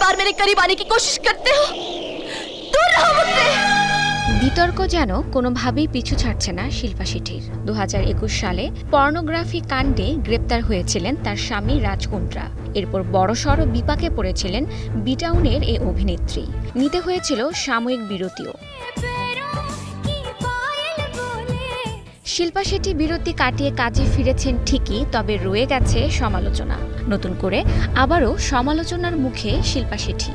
बार मेरे करीब आने की कोशिश करते हो, दूर रहो मुझसे। বিতর্ক যেন কোনোভাবেই পিছু ছাড়ছে না শিল্পা শেঠির। 2021 সালে পর্নোগ্রাফি কাণ্ডে গ্রেপ্তার হয়েছিলেন তার স্বামী রাজ কুন্দ্রা। এরপর বড়সড় বিপাকে পড়েছিলেন বিটাউনের এই অভিনেত্রী। নিতে হয়েছিল সাময়িক বিরতিও। শিল্পা শেঠি বিরতি কাটিয়ে কাজে ফিরেছেন ঠিকই, তবে রয়ে গেছে সমালোচনা। নতুন করে আবারও সমালোচনার মুখে শিল্পা শেঠি।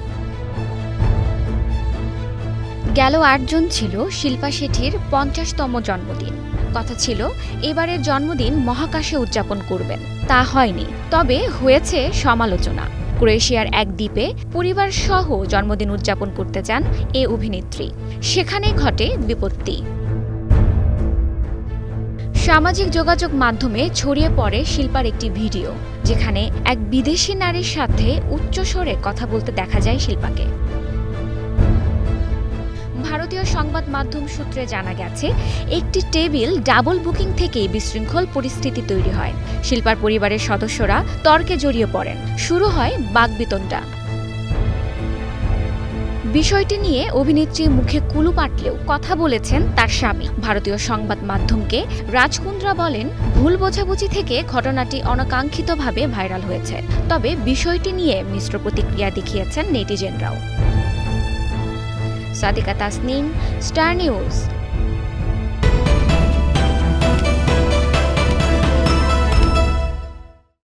গেল ৮ জুন ছিল শিল্পা শেঠির ৫০তম জন্মদিন। কথা ছিল এবারের জন্মদিন মহাকাশে উদযাপন করবেন, তা হয়নি। তবে হয়েছে সমালোচনা। ক্রোয়েশিয়ার এক দ্বীপে পরিবার সহ জন্মদিন উদযাপন করতে চান এ অভিনেত্রী, সেখানেই ঘটে বিপত্তি। সামাজিক যোগাযোগ মাধ্যমে ছড়িয়ে পড়ে শিল্পার একটি ভিডিও, যেখানে এক বিদেশি নারীর সাথে উচ্চস্বরে কথা বলতে দেখা যায় শিল্পাকে। ভারতীয় সংবাদ মাধ্যম সূত্রে জানা গেছে, একটি টেবিল ডাবল বুকিং থেকেই বিশৃঙ্খল পরিস্থিতি তৈরি হয়। শিল্পার পরিবারের সদস্যরা তর্কে জড়িয়ে পড়েন, শুরু হয় বাকবিতণ্ডা। বিষয়টি নিয়ে অভিনেত্রীর মুখে কুলু পাটলেও কথা বলেছেন তার স্বামী। ভারতীয় সংবাদ মাধ্যমকে রাজ কুন্দ্রা বলেন, ভুল বোঝাবুঝি থেকে ঘটনাটি অনাকাঙ্ক্ষিতভাবে ভাইরাল হয়েছে। তবে বিষয়টি নিয়ে মিশ্র প্রতিক্রিয়া দেখিয়েছেন নেটিজেনরাও। Sadika Tasnim, star news.